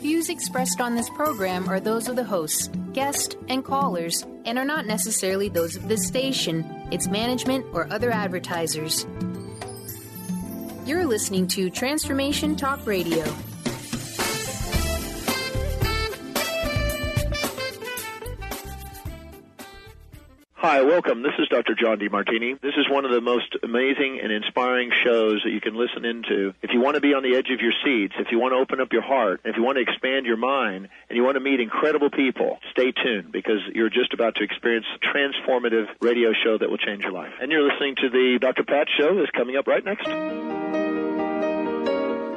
views expressed on this program are those of the hosts, guests, and callers, and are not necessarily those of this station, its management, or other advertisers. You're listening to Transformation Talk Radio. Hi, welcome. This is Dr. John DeMartini. This is one of the most amazing and inspiring shows that you can listen into. If you want to be on the edge of your seats, if you want to open up your heart, if you want to expand your mind, and you want to meet incredible people, stay tuned because you're just about to experience a transformative radio show that will change your life. And you're listening to the Dr. Pat Show that's coming up right next.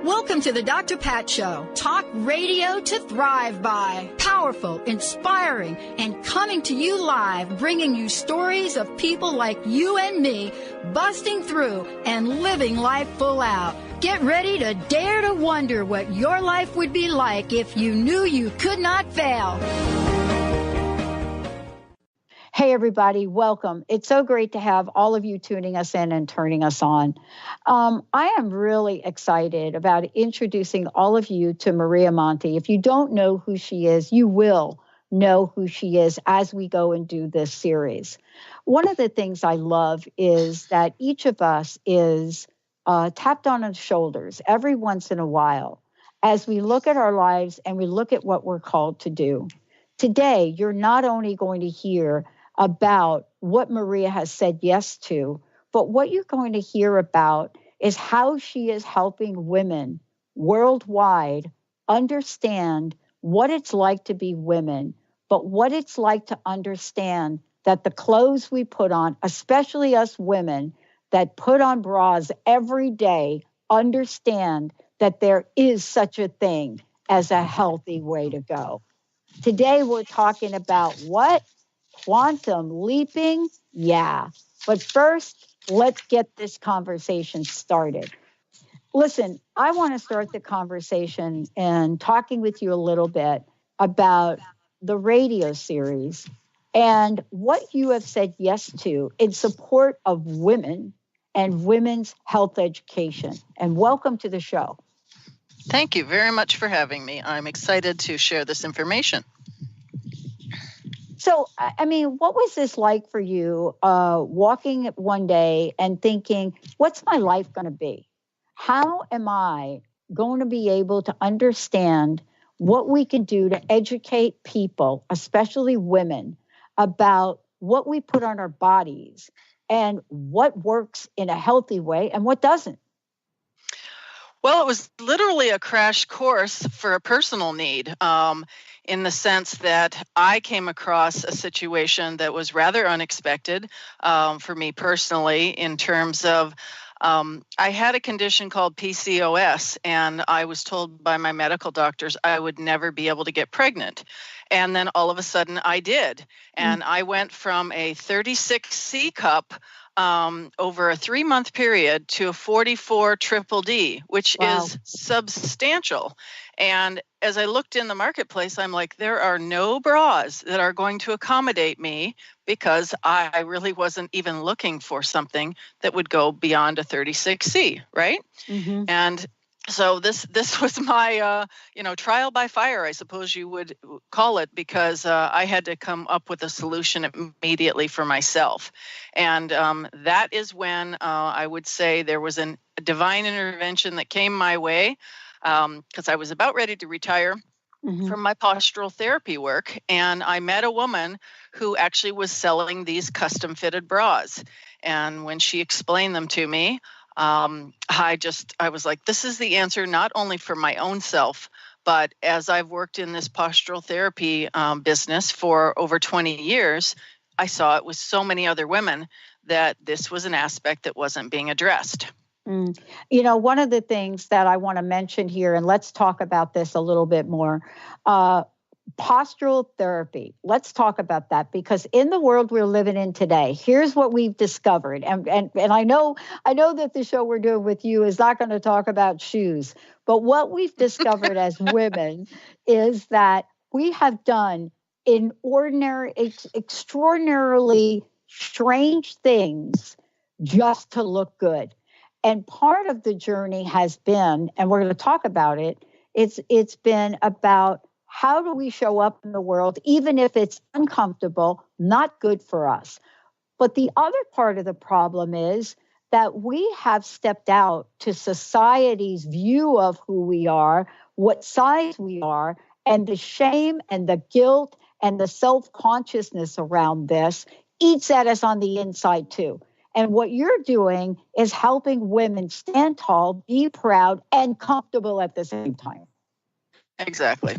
Welcome to the Dr. Pat Show. Talk radio to thrive by. Powerful, inspiring, and coming to you live, bringing you stories of people like you and me, busting through and living life full out. Get ready to dare to wonder what your life would be like if you knew you could not fail. Hey, everybody, welcome. It's so great to have all of you tuning us in and turning us on. I am really excited about introducing all of you to Maria Monti. If you don't know who she is, you will know who she is as we go and do this series. One of the things I love is that each of us is tapped on the shoulders every once in a while as we look at our lives and we look at what we're called to do. Today, you're not only going to hear about what Maria has said yes to, but what you're going to hear about is how she is helping women worldwide understand what it's like to be women, but what it's like to understand that the clothes we put on, especially us women that put on bras every day, understand that there is such a thing as a healthy way to go. Today, we're talking about what? Quantum leaping? Yeah. But first, let's get this conversation started. Listen, I want to start the conversation and talking with you a little bit about the radio series and what you have said yes to in support of women and women's health education. And welcome to the show. Thank you very much for having me. I'm excited to share this information. So, I mean, what was this like for you walking one day and thinking, what's my life going to be? How am I going to be able to understand what we can do to educate people, especially women, about what we put on our bodies and what works in a healthy way and what doesn't? Well, it was literally a crash course for a personal need. In the sense that I came across a situation that was rather unexpected for me personally in terms of I had a condition called PCOS, and I was told by my medical doctors I would never be able to get pregnant. And then all of a sudden I did. And I went from a 36 C cup over a 3-month period to a 44 triple D, which is substantial. And as I looked in the marketplace, I'm like, there are no bras that are going to accommodate me because I really wasn't even looking for something that would go beyond a 36C, right? Mm-hmm. And so this was my, trial by fire, I suppose you would call it, because I had to come up with a solution immediately for myself. And that is when I would say there was a divine intervention that came my way. Because I was about ready to retire from my postural therapy work. And I met a woman who actually was selling these custom fitted bras. And when she explained them to me, I was like, this is the answer, not only for my own self, but as I've worked in this postural therapy business for over 20 years, I saw it with so many other women that this was an aspect that wasn't being addressed. You know, one of the things that I want to mention here, and let's talk about this a little bit more, postural therapy. Let's talk about that, because in the world we're living in today, here's what we've discovered. And I know that the show we're doing with you is not going to talk about shoes, but what we've discovered as women is that we have done extraordinarily strange things just to look good. And part of the journey has been, and we're going to talk about it, It's been about how do we show up in the world, even if it's uncomfortable, not good for us. But the other part of the problem is that we have stepped out to society's view of who we are, what size we are, and the shame and the guilt and the self-consciousness around this eats at us on the inside too. And what you're doing is helping women stand tall, be proud, and comfortable at the same time. Exactly.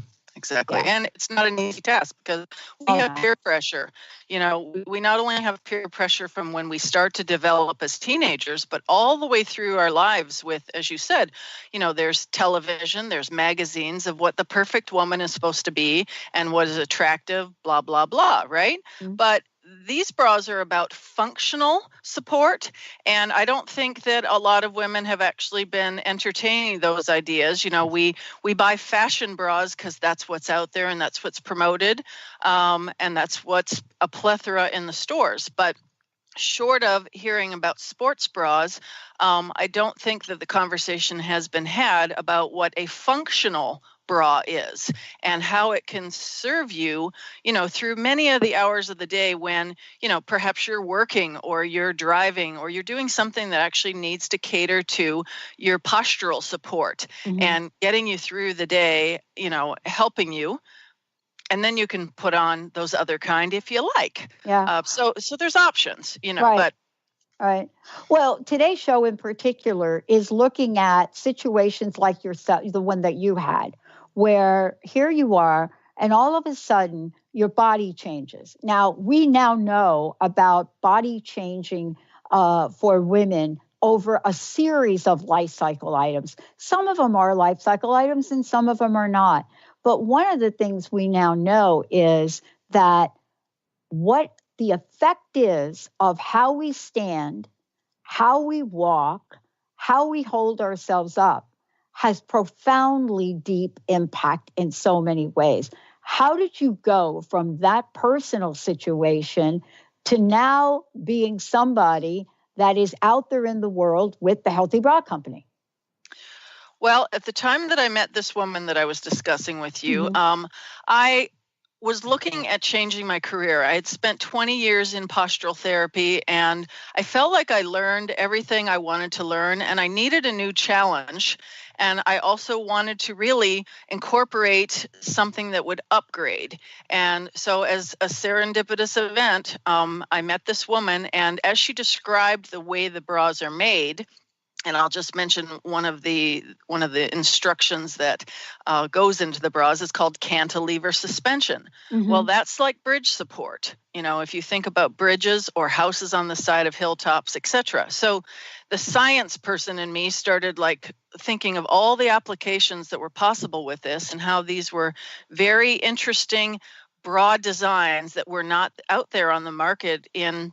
Yeah. And it's not an easy task because we have peer pressure. We not only have peer pressure from when we start to develop as teenagers, but all the way through our lives with, as you said, there's television, there's magazines of what the perfect woman is supposed to be and what is attractive, blah, blah, blah, right? Mm-hmm. But these bras are about functional support, and I don't think that a lot of women have actually been entertaining those ideas. We buy fashion bras because that's what's out there and that's what's promoted, and that's what's a plethora in the stores. But short of hearing about sports bras, I don't think that the conversation has been had about what a functional bra is and how it can serve you, through many of the hours of the day when, perhaps you're working or you're driving or you're doing something that actually needs to cater to your postural support and getting you through the day, helping you. And then you can put on those other kind if you like. Yeah. So there's options, right. But right. Well, today's show in particular is looking at situations like yourself, the one that you had, where here you are, and all of a sudden your body changes. Now, we now know about body changing for women over a series of life cycle items. Some of them are life cycle items and some of them are not. But one of the things we now know is that what the effect is of how we stand, how we walk, how we hold ourselves up has profoundly deep impact in so many ways. How did you go from that personal situation to now being somebody that is out there in the world with the Healthy Bra Company? Well, at the time that I met this woman that I was discussing with you, I was looking at changing my career. I had spent 20 years in postural therapy, and I felt like I learned everything I wanted to learn, and I needed a new challenge. And I also wanted to really incorporate something that would upgrade. And so as a serendipitous event, I met this woman, and as she described the way the bras are made, and I'll just mention one of the instructions that goes into the bras is called cantilever suspension. Well, that's like bridge support. If you think about bridges or houses on the side of hilltops, etc. So the science person in me started thinking of all the applications that were possible with this and how these were very interesting, broad designs that were not out there on the market in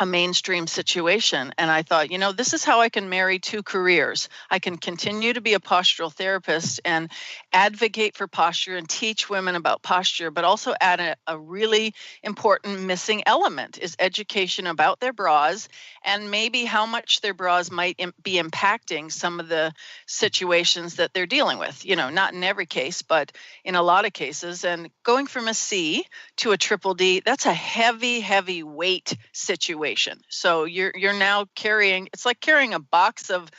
a mainstream situation. And I thought, this is how I can marry two careers. I can continue to be a postural therapist and advocate for posture and teach women about posture, but also add a really important missing element is education about their bras and maybe how much their bras might be impacting some of the situations that they're dealing with. Not in every case, but in a lot of cases. And going from a C to a triple D, that's a heavy, heavy weight situation. So you're now carrying, it's like carrying a box of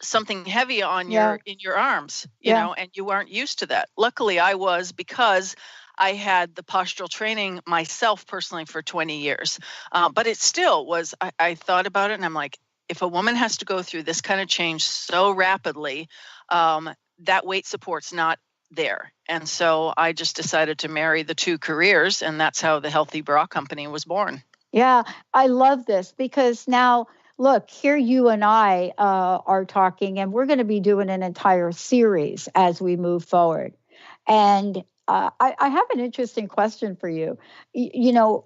something heavy on in your arms, you know, and you aren't used to that. Luckily I was, because I had the postural training myself personally for 20 years. But it still was, I thought about it and I'm like, if a woman has to go through this kind of change so rapidly, that weight support's not there. And so I just decided to marry the two careers, and that's how the Healthy Bra Company was born. Yeah, I love this because now, look, here you and I are talking, and we're going to be doing an entire series as we move forward. And I have an interesting question for you.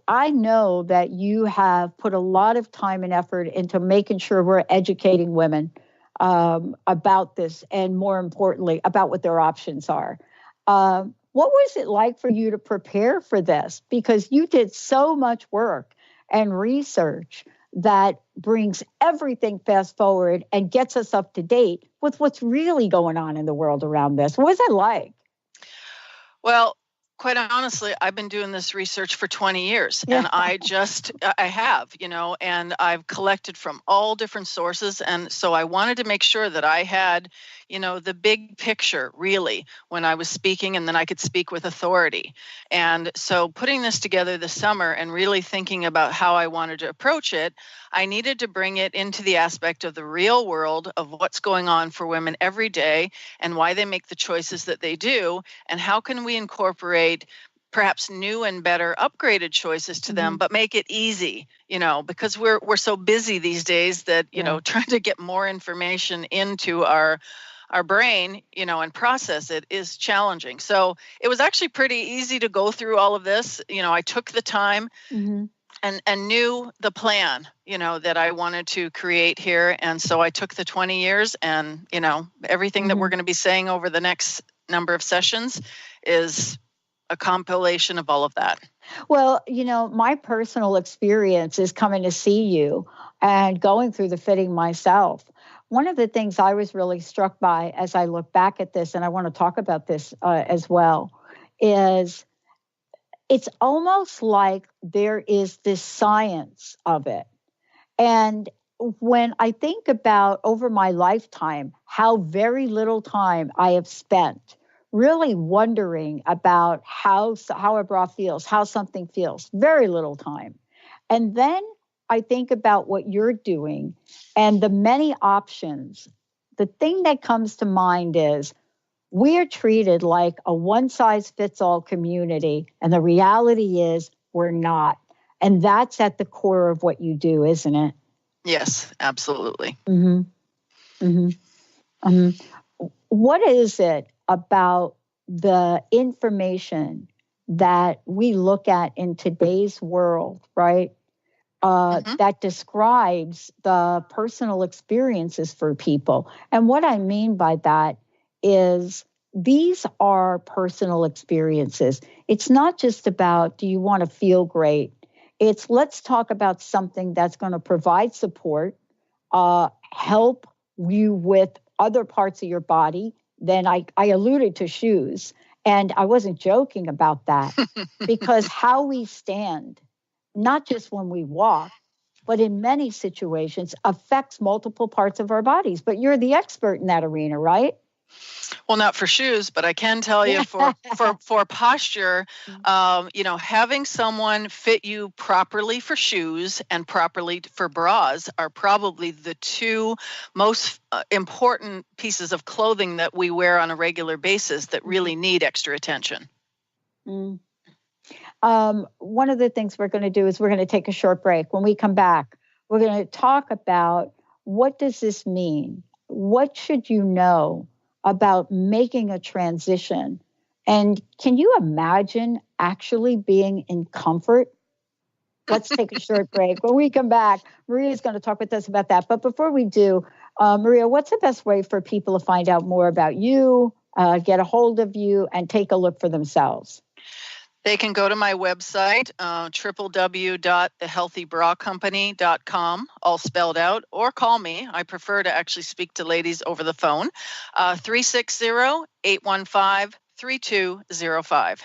I know that you have put a lot of time and effort into making sure we're educating women about this, and more importantly, about what their options are. What was it like for you to prepare for this? Because you did so much work and research that brings everything fast forward and gets us up to date with what's really going on in the world around this. What is it like? Well, quite honestly, I've been doing this research for 20 years and I have, and I've collected from all different sources. And so I wanted to make sure that I had, the big picture really when I was speaking, and then I could speak with authority. And so putting this together this summer and really thinking about how I wanted to approach it, I needed to bring it into the aspect of the real world of what's going on for women every day and why they make the choices that they do, and how can we incorporate perhaps new and better upgraded choices to them, but make it easy, because we're so busy these days that, trying to get more information into our brain, and process it is challenging. So it was actually pretty easy to go through all of this. I took the time and knew the plan, that I wanted to create here. And so I took the 20 years and, everything that we're going to be saying over the next number of sessions is a compilation of all of that. Well, my personal experience is coming to see you and going through the fitting myself. One of the things I was really struck by as I look back at this, and I want to talk about this as well, is it's almost like there is this science of it. And when I think about over my lifetime, how very little time I have spent really wondering about how a bra feels, how something feels, very little time. And then I think about what you're doing and the many options. The thing that comes to mind is we're treated like a one-size-fits-all community, and the reality is we're not. And that's at the core of what you do, isn't it? Yes, absolutely. What is it about the information that we look at in today's world, right? That describes the personal experiences for people. And what I mean by that is these are personal experiences. It's not just about, do you want to feel great? It's let's talk about something that's going to provide support, help you with other parts of your body. Then I alluded to shoes, and I wasn't joking about that because how we stand, not just when we walk, but in many situations affects multiple parts of our bodies. But you're the expert in that arena, right? Well, not for shoes, but I can tell you for posture, having someone fit you properly for shoes and properly for bras are probably the two most important pieces of clothing that we wear on a regular basis that really need extra attention. One of the things we're going to do is we're going to take a short break. When we come back, we're going to talk about what does this mean? What should you know about making a transition? And can you imagine actually being in comfort? Let's take a short break. When we come back, Maria's going to talk with us about that. But before we do, Maria, what's the best way for people to find out more about you, get a hold of you, and take a look for themselves? They can go to my website, www.thehealthybracompany.com, all spelled out, or call me. I prefer to actually speak to ladies over the phone, 360-815-3205.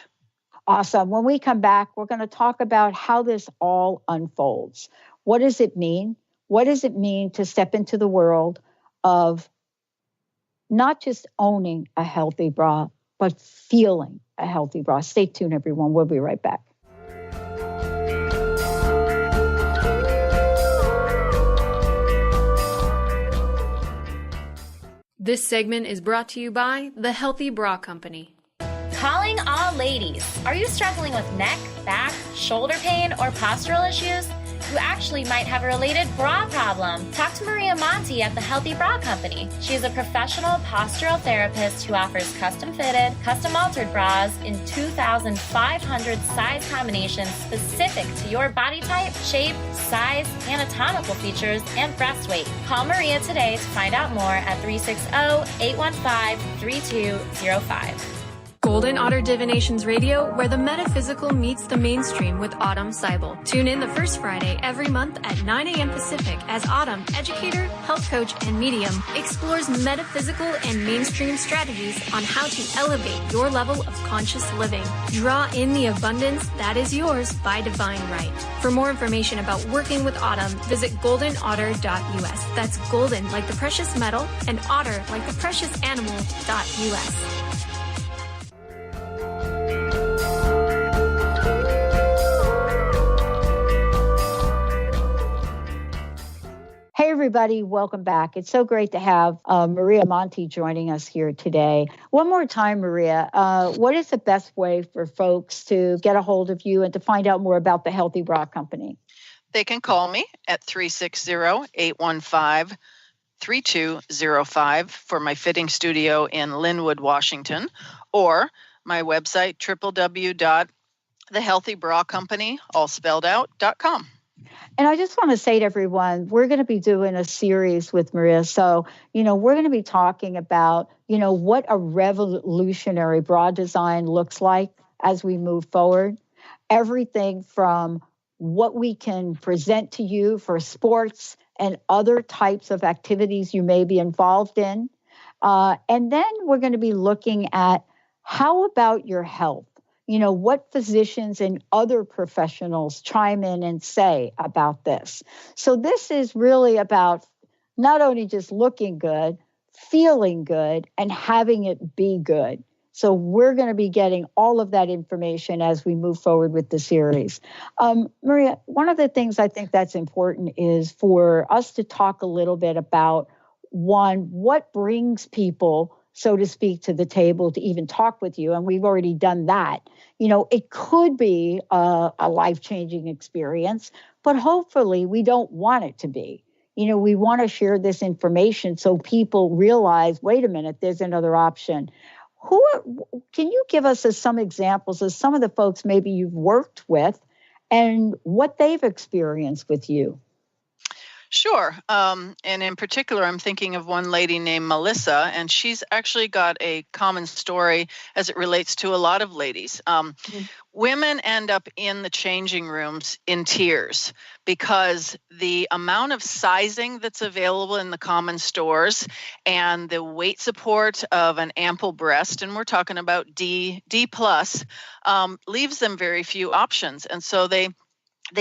Awesome. When we come back, we're going to talk about how this all unfolds. What does it mean? What does it mean to step into the world of not just owning a healthy bra, but feeling a healthy bra? Stay tuned, everyone. We'll be right back. This segment is brought to you by The Healthy Bra Company. Calling all ladies. Are you struggling with neck, back, shoulder pain, or postural issues? You actually might have a related bra problem. Talk to Maria Monti at The Healthy Bra Company. She is a professional postural therapist who offers custom-fitted, custom-altered bras in 2,500 size combinations specific to your body type, shape, size, anatomical features, and breast weight. Call Maria today to find out more at 360-815-3205. Golden Otter Divinations Radio, where the metaphysical meets the mainstream with Autumn Seibel. Tune in the first Friday every month at 9 a.m. Pacific as Autumn, educator, health coach, and medium, explores metaphysical and mainstream strategies on how to elevate your level of conscious living. Draw in the abundance that is yours by divine right. For more information about working with Autumn, visit goldenotter.us. That's golden like the precious metal and otter like the precious animal.us. Hey, everybody. Welcome back. It's so great to have Maria Monti joining us here today. One more time, Maria, what is the best way for folks to get a hold of you and to find out more about the Healthy Bra Company? They can call me at 360-815-3205 for my fitting studio in Linwood, Washington, or my website, www.thehealthybracompany, all spelled out.com. And I just want to say to everyone, we're going to be doing a series with Maria. So, we're going to be talking about, what a revolutionary bra design looks like as we move forward. Everything from what we can present to you for sports and other types of activities you may be involved in. And then we're going to be looking at how about your health? What physicians and other professionals chime in and say about this. So this is really about not only just looking good, feeling good, and having it be good. So we're going to be getting all of that information as we move forward with the series. Maria, one of the things I think that's important is for us to talk a little bit about, one, what brings people, so to speak, to the table to even talk with you. And we've already done that. It could be a life-changing experience, but hopefully we don't want it to be. We want to share this information so people realize, wait a minute, there's another option. Can you give us some examples of some of the folks maybe you've worked with and what they've experienced with you? Sure. And in particular, I'm thinking of one lady named Melissa, and she's actually got a common story as it relates to a lot of ladies. Women end up in the changing rooms in tears because the amount of sizing that's available in the common stores and the weight support of an ample breast, and we're talking about D plus, leaves them very few options. And so they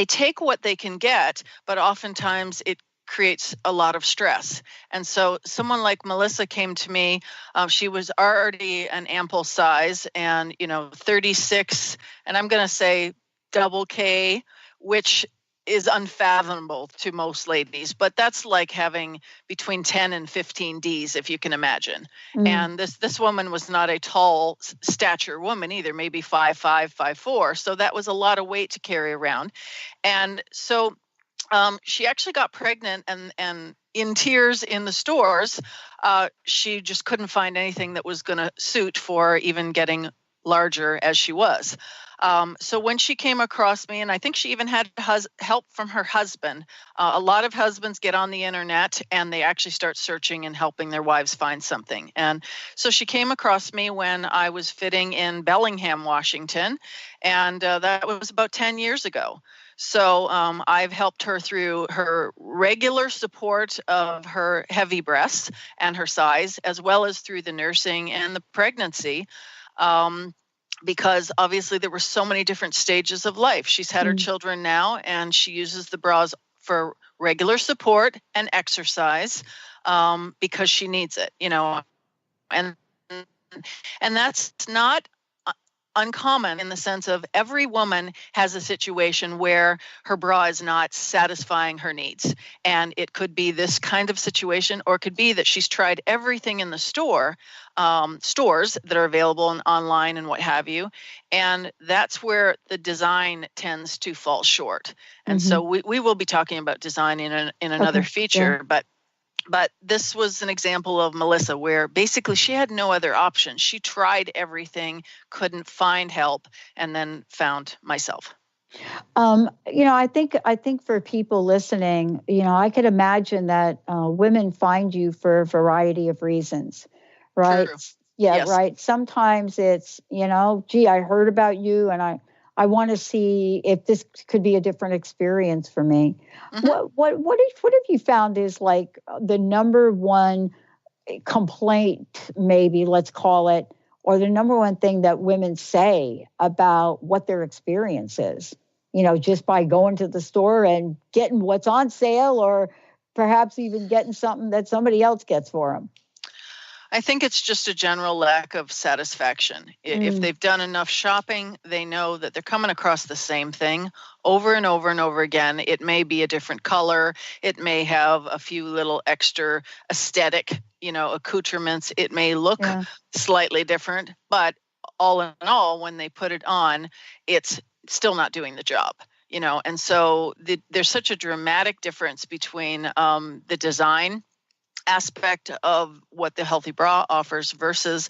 take what they can get, but oftentimes it creates a lot of stress. And so someone like Melissa came to me. She was already an ample size and, 36, and I'm going to say double K, which is unfathomable to most ladies, but that's like having between 10 and 15 Ds, if you can imagine. And this woman was not a tall stature woman either, maybe 5'5", 5'4". So that was a lot of weight to carry around. And so she actually got pregnant and in tears in the stores. She just couldn't find anything that was going to suit for even getting larger as she was. So when she came across me, and I think she even had help from her husband, a lot of husbands get on the internet and they actually start searching and helping their wives find something. And so she came across me when I was fitting in Bellingham, Washington, and that was about 10 years ago. So I've helped her through her regular support of her heavy breasts and her size, as well as through the nursing and the pregnancy. Because obviously there were so many different stages of life. She's had her children now, and she uses the bras for regular support and exercise because she needs it, and that's not uncommon in the sense of every woman has a situation where her bra is not satisfying her needs. And it could be this kind of situation, or it could be that she's tried everything in the stores that are available and online and what have you. And that's where the design tends to fall short. And so we will be talking about design in another feature, But this was an example of Melissa where basically she had no other option. She tried everything, couldn't find help, and then found myself. I think for people listening, I could imagine that women find you for a variety of reasons, right? True. Yeah, Yes. right. Sometimes it's, gee, I heard about you and I want to see if this could be a different experience for me. Mm-hmm. What have you found is like the number one complaint, maybe let's call it, or the number one thing that women say about what their experience is, just by going to the store and getting what's on sale, or perhaps even getting something that somebody else gets for them? I think it's just a general lack of satisfaction. If they've done enough shopping, they know that they're coming across the same thing over and over and over again. It may be a different color. It may have a few little extra aesthetic, accoutrements. It may look slightly different, but all in all, when they put it on, it's still not doing the job. And so there's such a dramatic difference between the design aspect of what the healthy bra offers versus,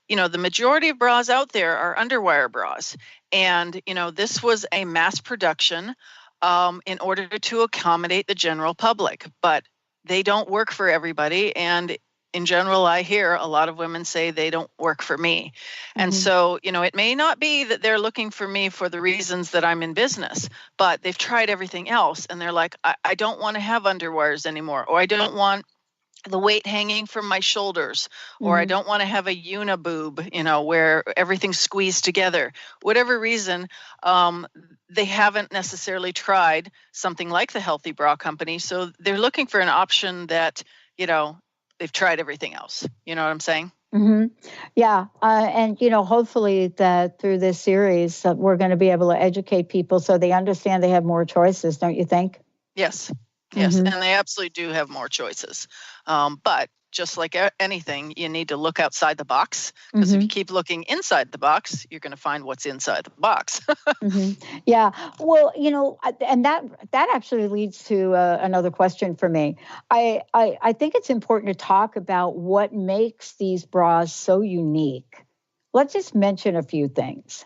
the majority of bras out there are underwire bras. And, this was a mass production in order to accommodate the general public, but they don't work for everybody. And in general, I hear a lot of women say they don't work for me. And so, it may not be that they're looking for me for the reasons that I'm in business, but they've tried everything else. And they're like, I don't want to have underwires anymore, or I don't want the weight hanging from my shoulders, or I don't want to have a uniboob, where everything's squeezed together. Whatever reason, they haven't necessarily tried something like the Healthy Bra Company. So they're looking for an option that, they've tried everything else. You know what I'm saying? Yeah. And, hopefully that through this series, we're going to be able to educate people so they understand they have more choices, don't you think? Yes. Yes, and they absolutely do have more choices. But just like anything, you need to look outside the box, because if you keep looking inside the box, you're going to find what's inside the box. Yeah. Well, and that actually leads to another question for me. I think it's important to talk about what makes these bras so unique. Let's just mention a few things.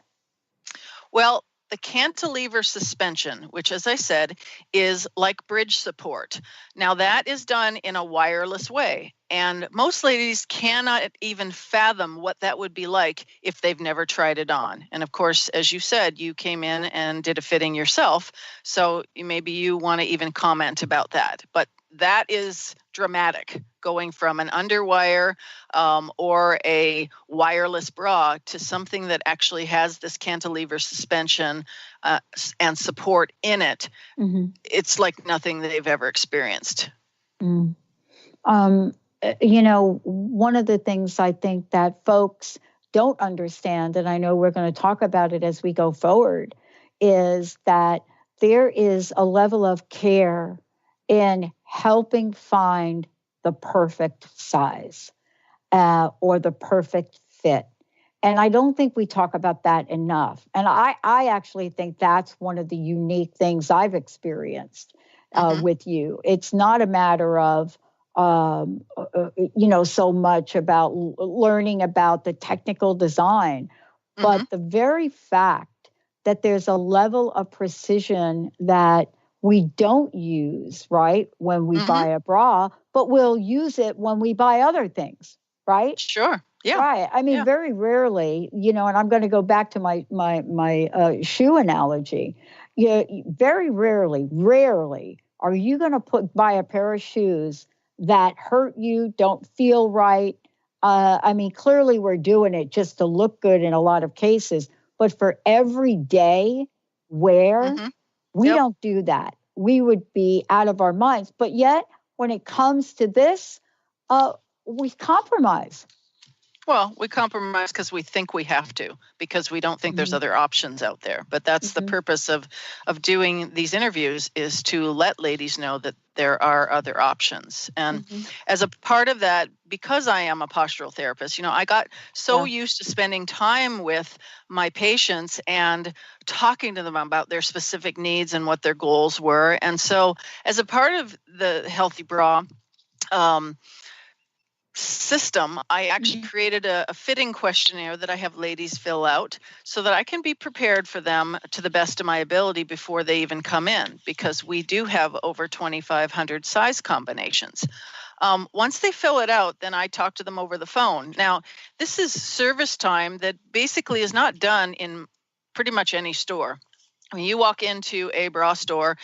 Well, the cantilever suspension, which, as I said, is like bridge support. Now, that is done in a wireless way. And most ladies cannot even fathom what that would be like if they've never tried it on. And of course, as you said, you came in and did a fitting yourself. So maybe you want to even comment about that. But that is dramatic, going from an underwire or a wireless bra to something that actually has this cantilever suspension and support in it. It's like nothing they've ever experienced. One of the things I think that folks don't understand, and I know we're going to talk about it as we go forward, is that there is a level of care in helping find the perfect size or the perfect fit. And I don't think we talk about that enough. And I actually think that's one of the unique things I've experienced with you. It's not a matter of, so much about learning about the technical design, but the very fact that there's a level of precision that we don't use, right, when we buy a bra, but we'll use it when we buy other things, right? Sure. Yeah. Right. I mean, very rarely, and I'm going to go back to my shoe analogy. Very rarely are you going to buy a pair of shoes that hurt you, don't feel right. I mean, clearly we're doing it just to look good in a lot of cases, but for everyday wear, we don't do that. We would be out of our minds. But yet, when it comes to this, we compromise. Well, we compromise because we think we have to, because we don't think there's other options out there. But that's the purpose of doing these interviews, is to let ladies know that there are other options. And as a part of that, because I am a postural therapist, I got so used to spending time with my patients and talking to them about their specific needs and what their goals were. And so as a part of the Healthy Bra system, I actually created a fitting questionnaire that I have ladies fill out so that I can be prepared for them to the best of my ability before they even come in, because we do have over 2,500 size combinations. Once they fill it out, then I talk to them over the phone. Now, this is service time that basically is not done in pretty much any store. I mean, you walk into a bra store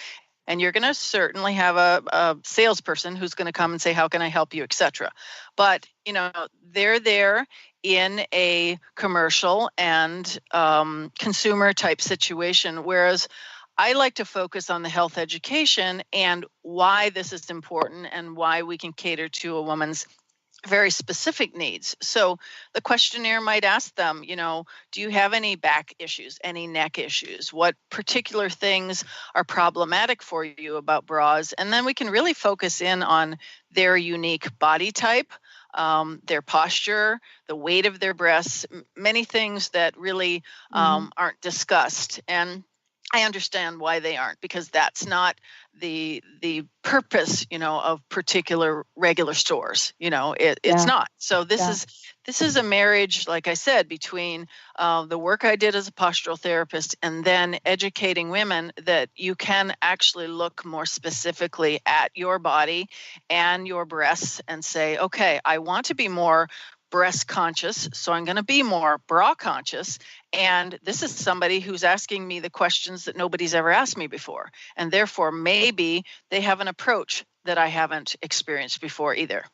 and you're going to certainly have a salesperson who's going to come and say, how can I help you, etc. But, they're there in a commercial and consumer type situation, whereas I like to focus on the health education and why this is important and why we can cater to a woman's very specific needs. So the questionnaire might ask them, do you have any back issues, any neck issues? What particular things are problematic for you about bras? And then we can really focus in on their unique body type, their posture, the weight of their breasts, many things that really aren't discussed. And I understand why they aren't, because that's not the purpose, of particular regular stores. It's not. So this is a marriage, like I said, between the work I did as a postural therapist and then educating women that you can actually look more specifically at your body and your breasts and say, okay, I want to be more breast conscious, so I'm going to be more bra conscious. And this is somebody who's asking me the questions that nobody's ever asked me before. And therefore, maybe they have an approach that I haven't experienced before either.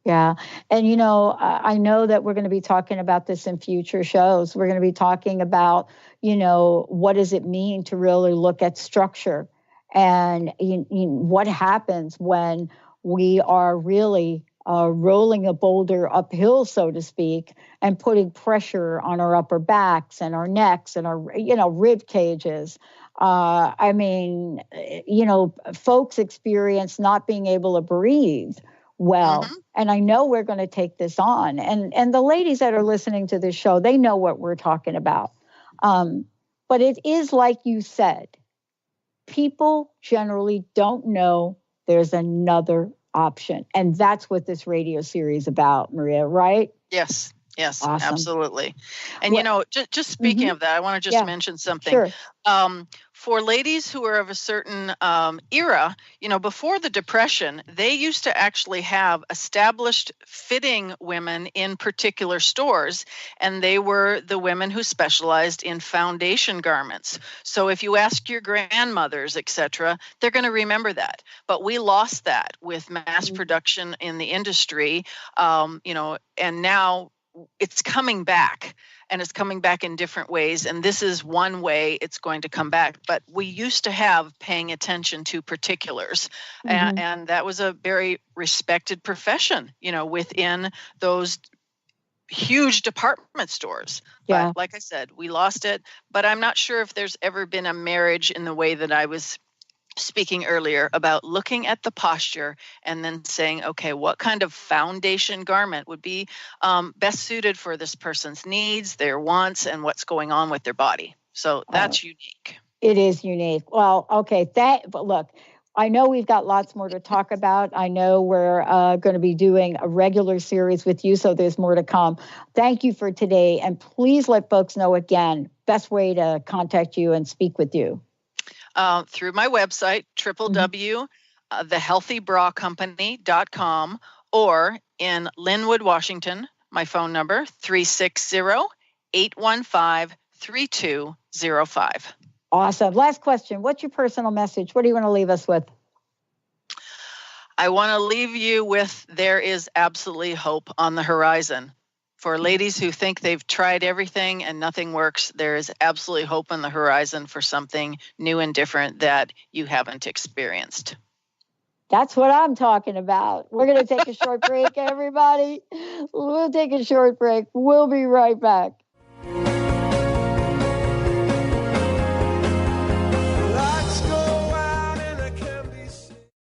Yeah. And, I know that we're going to be talking about this in future shows. We're going to be talking about, what does it mean to really look at structure and what happens when we are really rolling a boulder uphill, so to speak, and putting pressure on our upper backs and our necks and our, rib cages. Folks experience not being able to breathe well. And I know we're going to take this on. And the ladies that are listening to this show, they know what we're talking about. But it is like you said, people generally don't know there's another option. And that's what this radio series is about, Maria, right? Yes, awesome. Absolutely. And, just speaking of that, I want to just mention something. Sure. For ladies who are of a certain era, before the Depression, they used to actually have established fitting women in particular stores, and they were the women who specialized in foundation garments. So if you ask your grandmothers, etc., they're going to remember that. But we lost that with mass production in the industry, and now it's coming back, and it's coming back in different ways. And this is one way it's going to come back. But we used to have paying attention to particulars, and that was a very respected profession, within those huge department stores. Yeah. But like I said, we lost it. But I'm not sure if there's ever been a marriage in the way that I was speaking earlier about looking at the posture and then saying, okay, what kind of foundation garment would be best suited for this person's needs, their wants, and what's going on with their body. So that's unique. It is unique. Well, okay. But look, I know we've got lots more to talk about. I know we're going to be doing a regular series with you, so there's more to come. Thank you for today. And please let folks know again, best way to contact you and speak with you. Through my website, www.thehealthybracompany.com, or in Linwood, Washington, my phone number, 360-815-3205. Awesome. Last question. What's your personal message? What do you want to leave us with? I want to leave you with there is absolutely hope on the horizon. For ladies who think they've tried everything and nothing works, there is absolutely hope on the horizon for something new and different that you haven't experienced. That's what I'm talking about. We're going to take a short break, everybody. We'll take a short break. We'll be right back.